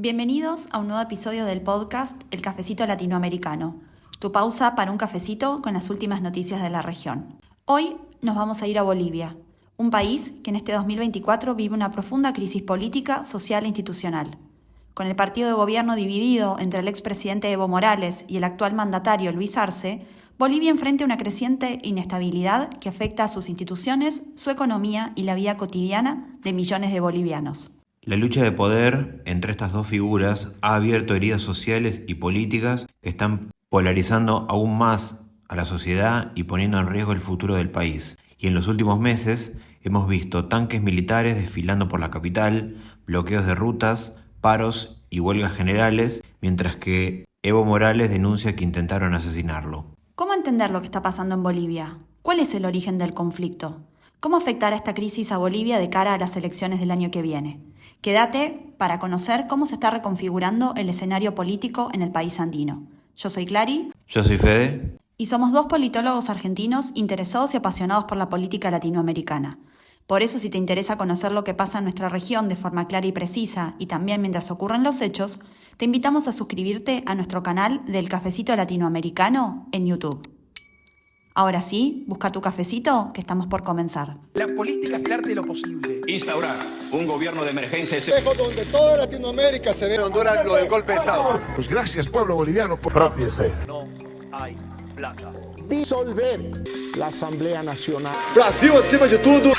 Bienvenidos a un nuevo episodio del podcast El Cafecito Latinoamericano, tu pausa para un cafecito con las últimas noticias de la región. Hoy nos vamos a ir a Bolivia, un país que en este 2024 vive una profunda crisis política, social e institucional. Con el partido de gobierno dividido entre el expresidente Evo Morales y el actual mandatario Luis Arce, Bolivia enfrenta una creciente inestabilidad que afecta a sus instituciones, su economía y la vida cotidiana de millones de bolivianos. La lucha de poder entre estas dos figuras ha abierto heridas sociales y políticas que están polarizando aún más a la sociedad y poniendo en riesgo el futuro del país. Y en los últimos meses hemos visto tanques militares desfilando por la capital, bloqueos de rutas, paros y huelgas generales, mientras que Evo Morales denuncia que intentaron asesinarlo. ¿Cómo entender lo que está pasando en Bolivia? ¿Cuál es el origen del conflicto? ¿Cómo afectará esta crisis a Bolivia de cara a las elecciones del año que viene? Quédate para conocer cómo se está reconfigurando el escenario político en el país andino. Yo soy Clary. Yo soy Fede. Y somos dos politólogos argentinos interesados y apasionados por la política latinoamericana. Por eso, si te interesa conocer lo que pasa en nuestra región de forma clara y precisa, y también mientras ocurren los hechos, te invitamos a suscribirte a nuestro canal del Cafecito Latinoamericano en YouTube. Ahora sí, busca tu cafecito, que estamos por comenzar. La política es el arte de lo posible. Instaurar un gobierno de emergencia donde toda Latinoamérica se ve. En Honduras lo del golpe de Estado. Pues gracias, pueblo boliviano. Propiese. No hay plata. Disolver la Asamblea Nacional. Brasil acima de tudo.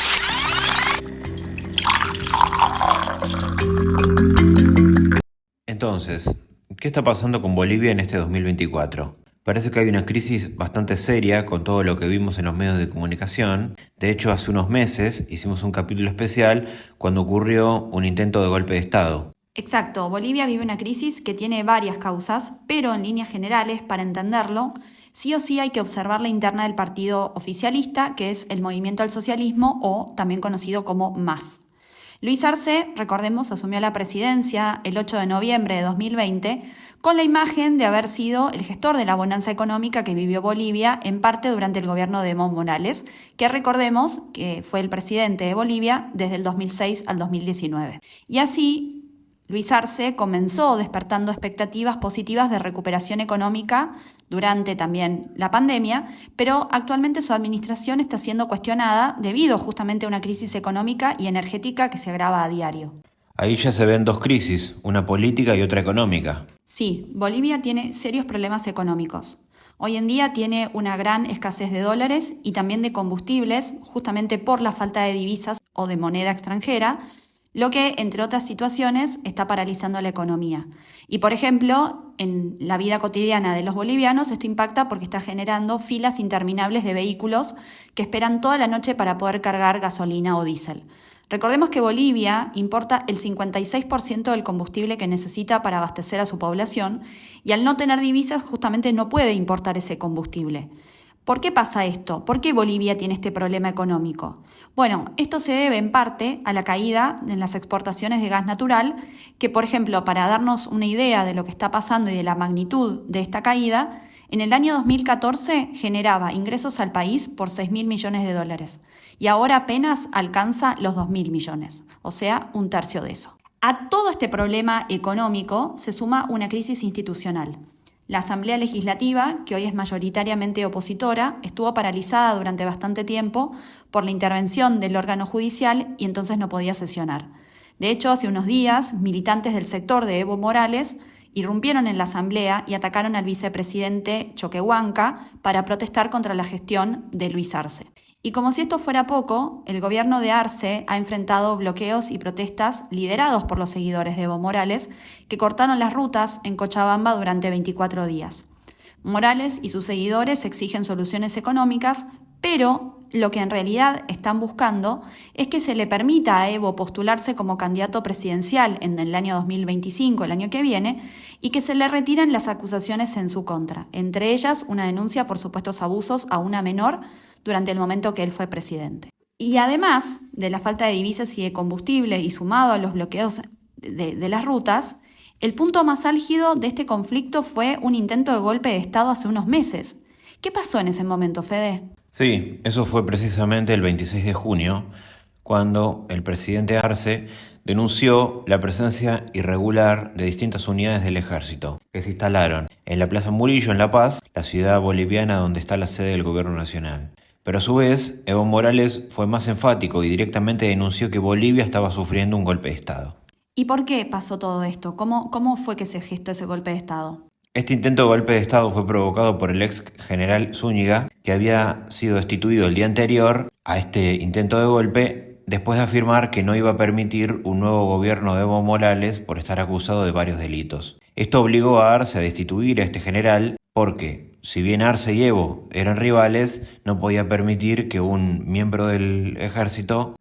Entonces, ¿qué está pasando con Bolivia en este 2024? Parece que hay una crisis bastante seria con todo lo que vimos en los medios de comunicación. De hecho, hace unos meses hicimos un capítulo especial cuando ocurrió un intento de golpe de Estado. Exacto, Bolivia vive una crisis que tiene varias causas, pero en líneas generales, para entenderlo, sí o sí hay que observar la interna del partido oficialista, que es el Movimiento al Socialismo o también conocido como MAS. Luis Arce, recordemos, asumió la presidencia el 8 de noviembre de 2020 con la imagen de haber sido el gestor de la bonanza económica que vivió Bolivia en parte durante el gobierno de Evo Morales, que recordemos que fue el presidente de Bolivia desde el 2006 al 2019. Y así, Luis Arce comenzó despertando expectativas positivas de recuperación económica durante también la pandemia, pero actualmente su administración está siendo cuestionada debido justamente a una crisis económica y energética que se agrava a diario. Ahí ya se ven dos crisis, una política y otra económica. Sí, Bolivia tiene serios problemas económicos. Hoy en día tiene una gran escasez de dólares y también de combustibles, justamente por la falta de divisas o de moneda extranjera, lo que, entre otras situaciones, está paralizando la economía. Y, por ejemplo, en la vida cotidiana de los bolivianos, esto impacta porque está generando filas interminables de vehículos que esperan toda la noche para poder cargar gasolina o diésel. Recordemos que Bolivia importa el 56% del combustible que necesita para abastecer a su población y al no tener divisas justamente no puede importar ese combustible. ¿Por qué pasa esto? ¿Por qué Bolivia tiene este problema económico? Bueno, esto se debe en parte a la caída en las exportaciones de gas natural, que por ejemplo, para darnos una idea de lo que está pasando y de la magnitud de esta caída, en el año 2014 generaba ingresos al país por 6.000 millones de dólares y ahora apenas alcanza los 2.000 millones, o sea, un tercio de eso. A todo este problema económico se suma una crisis institucional. La Asamblea Legislativa, que hoy es mayoritariamente opositora, estuvo paralizada durante bastante tiempo por la intervención del órgano judicial y entonces no podía sesionar. De hecho, hace unos días, militantes del sector de Evo Morales irrumpieron en la Asamblea y atacaron al vicepresidente Choquehuanca para protestar contra la gestión de Luis Arce. Y como si esto fuera poco, el gobierno de Arce ha enfrentado bloqueos y protestas liderados por los seguidores de Evo Morales, que cortaron las rutas en Cochabamba durante 24 días. Morales y sus seguidores exigen soluciones económicas, pero lo que en realidad están buscando es que se le permita a Evo postularse como candidato presidencial en el año 2025, el año que viene, y que se le retiren las acusaciones en su contra, entre ellas una denuncia por supuestos abusos a una menor durante el momento que él fue presidente. Y además de la falta de divisas y de combustible y sumado a los bloqueos de las rutas, el punto más álgido de este conflicto fue un intento de golpe de Estado hace unos meses. ¿Qué pasó en ese momento, Fede? Sí, eso fue precisamente el 26 de junio, cuando el presidente Arce denunció la presencia irregular de distintas unidades del ejército que se instalaron en la Plaza Murillo en La Paz, la ciudad boliviana donde está la sede del gobierno nacional. Pero a su vez, Evo Morales fue más enfático y directamente denunció que Bolivia estaba sufriendo un golpe de Estado. ¿Y por qué pasó todo esto? ¿Cómo fue que se gestó ese golpe de Estado? Este intento de golpe de Estado fue provocado por el ex general Zúñiga, que había sido destituido el día anterior a este intento de golpe, después de afirmar que no iba a permitir un nuevo gobierno de Evo Morales por estar acusado de varios delitos. Esto obligó a Arce a destituir a este general porque, si bien Arce y Evo eran rivales, no podía permitir que un miembro del ejército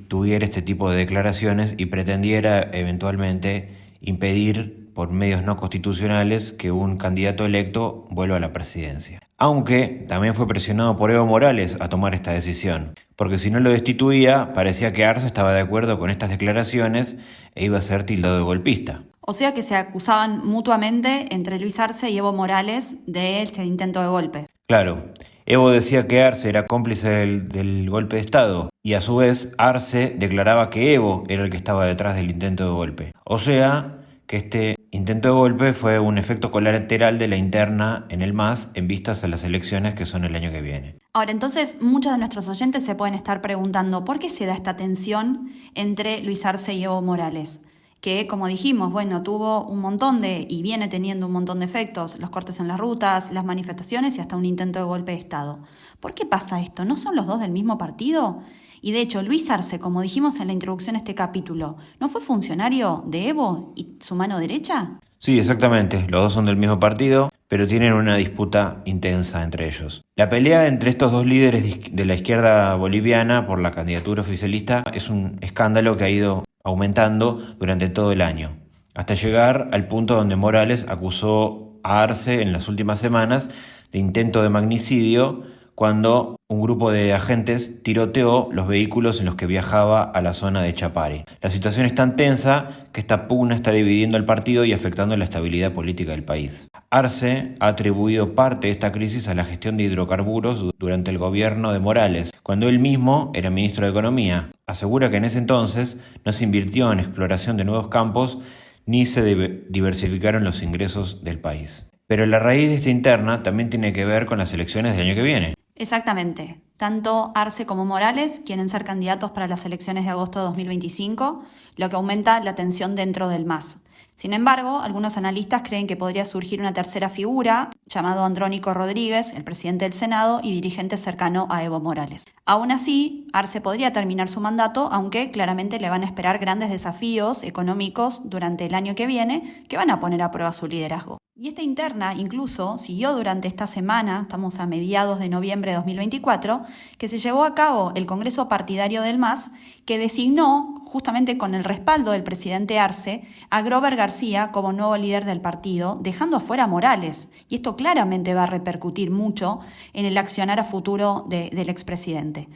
tuviera este tipo de declaraciones y pretendiera eventualmente impedir por medios no constitucionales que un candidato electo vuelva a la presidencia. Aunque también fue presionado por Evo Morales a tomar esta decisión, porque si no lo destituía, parecía que Arce estaba de acuerdo con estas declaraciones e iba a ser tildado de golpista. O sea que se acusaban mutuamente entre Luis Arce y Evo Morales de este intento de golpe. Claro, Evo decía que Arce era cómplice del golpe de Estado y a su vez Arce declaraba que Evo era el que estaba detrás del intento de golpe. O sea que este intento de golpe fue un efecto colateral de la interna en el MAS en vistas a las elecciones que son el año que viene. Ahora, entonces, muchos de nuestros oyentes se pueden estar preguntando ¿por qué se da esta tensión entre Luis Arce y Evo Morales? Que, como dijimos, tuvo un montón y viene teniendo un montón de efectos, los cortes en las rutas, las manifestaciones y hasta un intento de golpe de Estado. ¿Por qué pasa esto? ¿No son los dos del mismo partido? Y de hecho, Luis Arce, como dijimos en la introducción a este capítulo, ¿no fue funcionario de Evo y su mano derecha? Sí, exactamente. Los dos son del mismo partido, pero tienen una disputa intensa entre ellos. La pelea entre estos dos líderes de la izquierda boliviana por la candidatura oficialista es un escándalo que ha ido aumentando durante todo el año, hasta llegar al punto donde Morales acusó a Arce en las últimas semanas de intento de magnicidio cuando un grupo de agentes tiroteó los vehículos en los que viajaba a la zona de Chapare. La situación es tan tensa que esta pugna está dividiendo el partido y afectando la estabilidad política del país. Arce ha atribuido parte de esta crisis a la gestión de hidrocarburos durante el gobierno de Morales, cuando él mismo era ministro de Economía. Asegura que en ese entonces no se invirtió en exploración de nuevos campos ni se diversificaron los ingresos del país. Pero la raíz de esta interna también tiene que ver con las elecciones del año que viene. Exactamente. Tanto Arce como Morales quieren ser candidatos para las elecciones de agosto de 2025, lo que aumenta la tensión dentro del MAS. Sin embargo, algunos analistas creen que podría surgir una tercera figura, llamado Andrónico Rodríguez, el presidente del Senado y dirigente cercano a Evo Morales. Aún así, Arce podría terminar su mandato, aunque claramente le van a esperar grandes desafíos económicos durante el año que viene, que van a poner a prueba su liderazgo. Y esta interna incluso siguió durante esta semana, estamos a mediados de noviembre de 2024, que se llevó a cabo el Congreso Partidario del MAS, que designó, justamente con el respaldo del presidente Arce, a Grover García como nuevo líder del partido, dejando afuera a Morales. Y esto claramente va a repercutir mucho en el accionar a futuro del expresidente.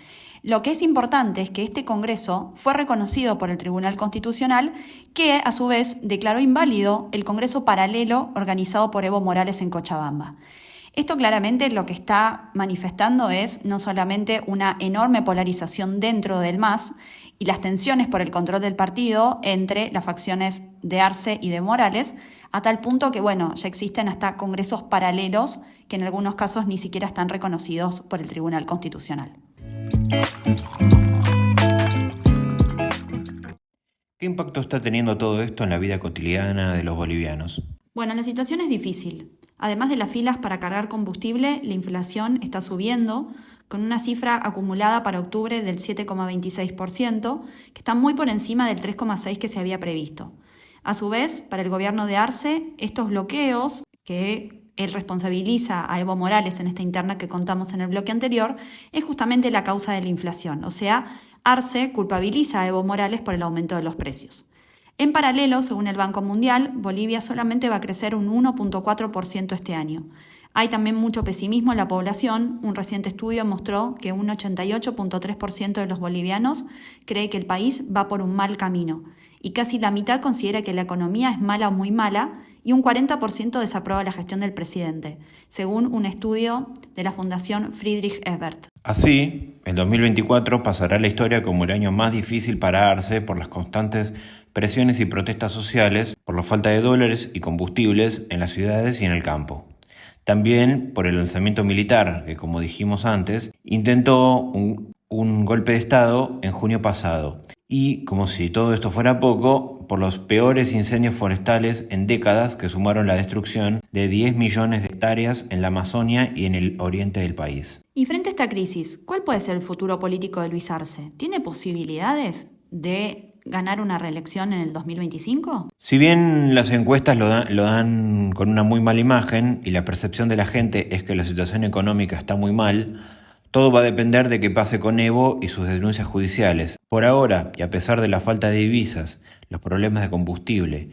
Lo que es importante es que este Congreso fue reconocido por el Tribunal Constitucional, que a su vez declaró inválido el Congreso paralelo organizado por Evo Morales en Cochabamba. Esto claramente lo que está manifestando es no solamente una enorme polarización dentro del MAS y las tensiones por el control del partido entre las facciones de Arce y de Morales, a tal punto que, ya existen hasta congresos paralelos que en algunos casos ni siquiera están reconocidos por el Tribunal Constitucional. ¿Qué impacto está teniendo todo esto en la vida cotidiana de los bolivianos? La situación es difícil. Además de las filas para cargar combustible, la inflación está subiendo, con una cifra acumulada para octubre del 7,26%, que está muy por encima del 3,6% que se había previsto. A su vez, para el gobierno de Arce, estos bloqueos que él responsabiliza a Evo Morales en esta interna que contamos en el bloque anterior, es justamente la causa de la inflación. O sea, Arce culpabiliza a Evo Morales por el aumento de los precios. En paralelo, según el Banco Mundial, Bolivia solamente va a crecer un 1,4% este año. Hay también mucho pesimismo en la población. Un reciente estudio mostró que un 88.3% de los bolivianos cree que el país va por un mal camino y casi la mitad considera que la economía es mala o muy mala y un 40% desaprueba la gestión del presidente, según un estudio de la Fundación Friedrich Ebert. Así, el 2024 pasará a la historia como el año más difícil para Arce por las constantes presiones y protestas sociales, por la falta de dólares y combustibles en las ciudades y en el campo. También por el lanzamiento militar, que como dijimos antes, intentó un golpe de Estado en junio pasado. Y, como si todo esto fuera poco, por los peores incendios forestales en décadas que sumaron la destrucción de 10 millones de hectáreas en la Amazonia y en el oriente del país. Y frente a esta crisis, ¿cuál puede ser el futuro político de Luis Arce? ¿Tiene posibilidades de ganar una reelección en el 2025? Si bien las encuestas lo dan con una muy mala imagen y la percepción de la gente es que la situación económica está muy mal, todo va a depender de qué pase con Evo y sus denuncias judiciales. Por ahora, y a pesar de la falta de divisas, los problemas de combustible,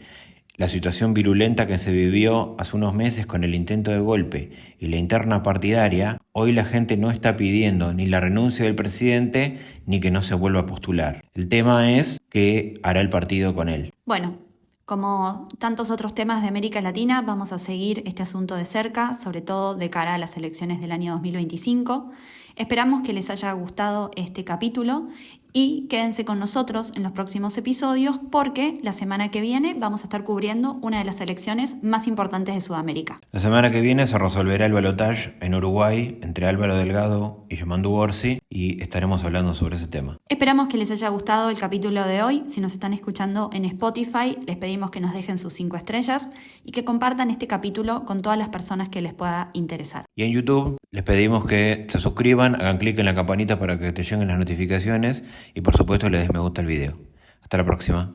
la situación virulenta que se vivió hace unos meses con el intento de golpe y la interna partidaria, hoy la gente no está pidiendo ni la renuncia del presidente ni que no se vuelva a postular. El tema es qué hará el partido con él. Bueno, como tantos otros temas de América Latina, vamos a seguir este asunto de cerca, sobre todo de cara a las elecciones del año 2025. Esperamos que les haya gustado este capítulo y quédense con nosotros en los próximos episodios porque la semana que viene vamos a estar cubriendo una de las elecciones más importantes de Sudamérica. La semana que viene se resolverá el balotaje en Uruguay entre Álvaro Delgado y Yamandu Orsi y estaremos hablando sobre ese tema. Esperamos que les haya gustado el capítulo de hoy. Si nos están escuchando en Spotify, les pedimos que nos dejen sus 5 estrellas y que compartan este capítulo con todas las personas que les pueda interesar. Y en YouTube les pedimos que se suscriban, hagan clic en la campanita para que te lleguen las notificaciones y por supuesto le des me gusta al video. Hasta la próxima.